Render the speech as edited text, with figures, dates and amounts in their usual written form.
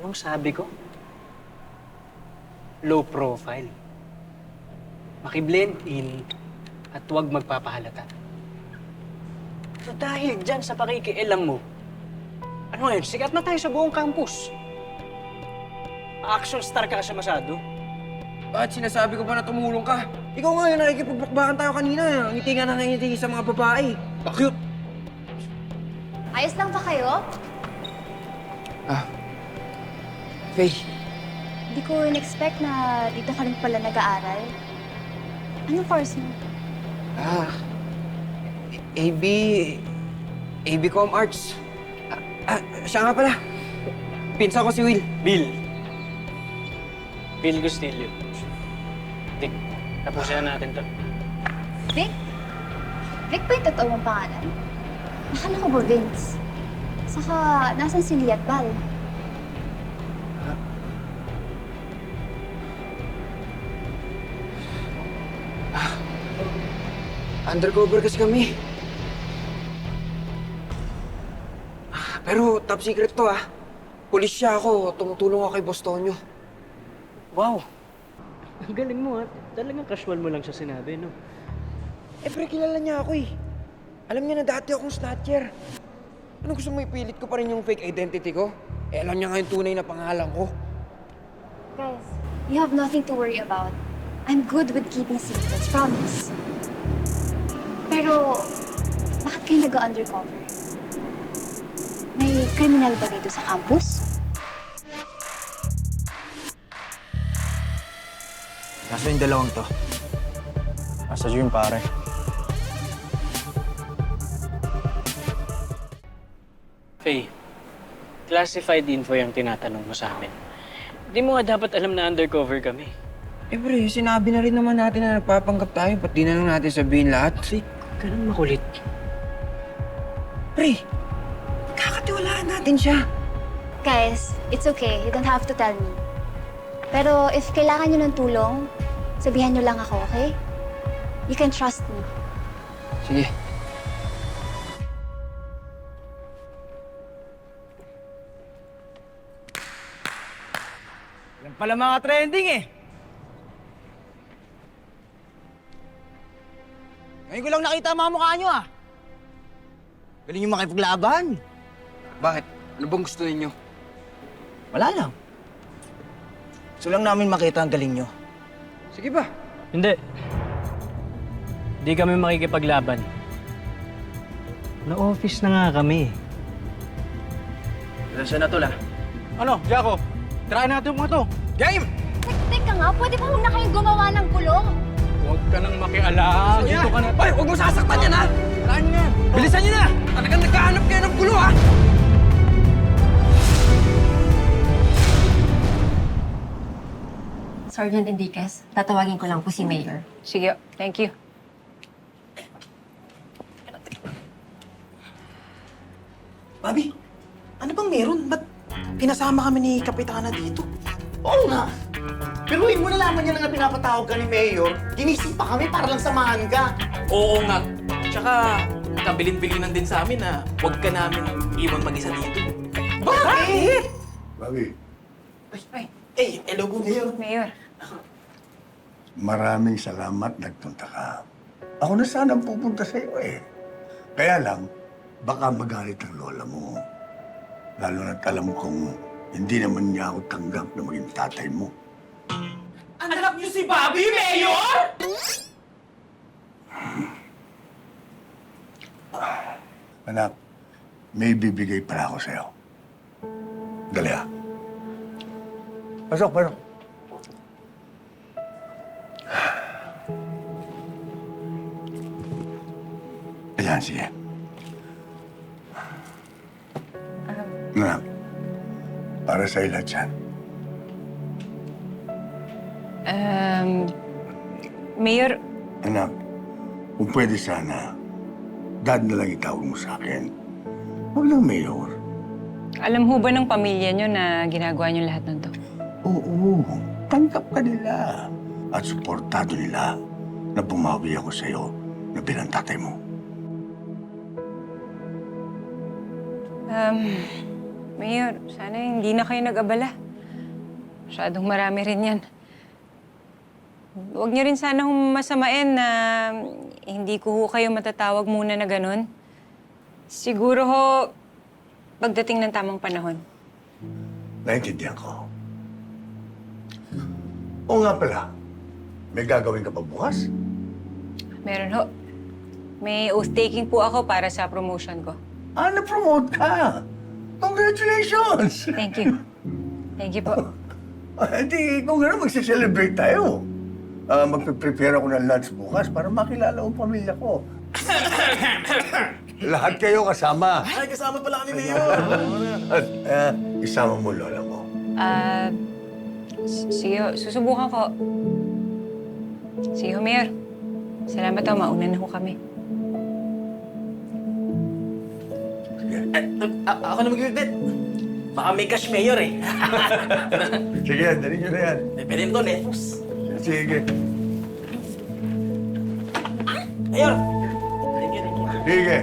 Anong sabi ko? Low profile. Maki-blend in at huwag magpapahalata. So dahil dyan sa pakikialam mo, ano ngayon, sikat na tayo sa buong campus. Action star ka kasi masyado. Bakit sinasabi ko pa na tumulong ka? Ikaw nga yung nakikipagbakbakan tayo kanina. Ngiti nga nangingiti sa mga babae. Bakit? Ayos lang ba kayo? Faye. Hindi ko in-expect na dito ka rin pala nag-aaral. Anong course mo? AB... AB Com Arts. Siya nga pala. Pinsan ko si Will. Bill Gustilio. Dick, tapusin na natin to. Vic? Vic ba yung totoo mong pangalan? Nakala ko ba Vince? Saka, nasan si Lee at Val? Undercover kasi kami. Pero top secret to Pulis siya ako. Tumutulong ako kay Boss Tonyo. Wow! Ang galing mo Talagang casual mo lang siya sinabi, no? Pre, kilala niya ako Alam niya na dati akong snatcher. Ano gusto mo ipilit ko pa rin yung fake identity ko? Alam niya nga yung tunay na pangalan ko. Guys, you have nothing to worry about. I'm good with keeping secrets, promise. Pero, bakit kayo nag-undercover? May criminal ba dito sa campus? Nasa yung dalawang to? Nasa gym, pare. Faye, classified info yung tinatanong mo sa amin. Hindi mo nga dapat alam na undercover kami. Pre, sinabi na rin naman natin na nagpapanggap tayo. Ba't di na lang natin sabihin lahat? Faye, ganun makulit. Pre, kakatiwalaan natin siya. Guys, it's okay. You don't have to tell me. Pero if kailangan nyo ng tulong, sabihan nyo lang ako, okay? You can trust me. Sige. Yan pala mga trending Ngayon ko lang nakita ang mga mukha nyo Galing yung makipaglaban. Bakit? Ano bang gusto ninyo? Wala lang. Gusto lang namin makita ang galing nyo. Sige ba? Hindi. Hindi kami makikipaglaban. Na-office na nga kami. Pasensya na tol Ano, Jacob? Try natin mga to. Game! Teka nga, pwede ba muna kayong gumawa ng gulo? Huwag ka nang makialam. Dito ka na. Ay, huwag mo sasaktan yan Saan nga? Bilisan nyo na! Talagang nagkahanap kayo ng gulo Sergeant Enriquez, tatawagin ko lang po si Mayor. Sige, thank you. Bobby, ano bang meron? Ba't pinasama kami ni Kapitana dito? Oo nga. Pero mo nalaman niya na nga pinapatawag ka ni Mayor, ginising pa kami para lang samahan ka. Oo nga. Tsaka, kabilin-bilinan din sa amin na huwag ka namin iwan mag-isa dito. Bakit? Bobby, Hello po, Mayor. Mayor. maraming salamat nagpunta ka. Ako na sanang pupunta sa iyo Kaya lang, baka magalit ang lola mo. Lalo na't alam kong hindi naman niya ako tanggap na maging tatay mo. Anak niyo si Bobby, Mayor! Anak, may bibigay pala ako sa'yo. Dali Pasok, pasok. Ayan, sige. Anak, para sa lahat yan. Mayor, Anak, kung pwede sana, dad na lang itawag mo sa akin. Huwag lang mayor. alam ho ba ng pamilya nyo na ginagawa nyo lahat ng to? Oo, tanggap ka nila. At suportado nila na bumawi ako sa'yo na bilang tatay mo. Mayor, sana hindi na kayo nag-abala. Masyadong marami rin yan. Huwag niyo rin sana masamain na hindi ko ho kayo matatawag muna na ganun. Siguro ho, pagdating ng tamang panahon. Naintindihan ko. Oo nga pala, may gagawin ka pa bukas? Meron ho. May oath-taking po ako para sa promotion ko. Na-promote ka! Congratulations! Thank you. Thank you po. Hindi, kung gano'n, magse-celebrate tayo. Magpe-prepare ako ng lunch bukas para makilala ang pamilya ko. Lahat kayo kasama. Ay, kasama pala kami, Mayor. At isama mo lola mo. Sige ho, susubukan ko. Sige ho, Mayor. Salamat ho, mauna na ho kami. Ako na magbibit. Baka may cash, Mayor eh. Sige, dali nyo na yan. Pwede mo to, Lefus. Sige. Mayor! Thank you, thank you. Sige.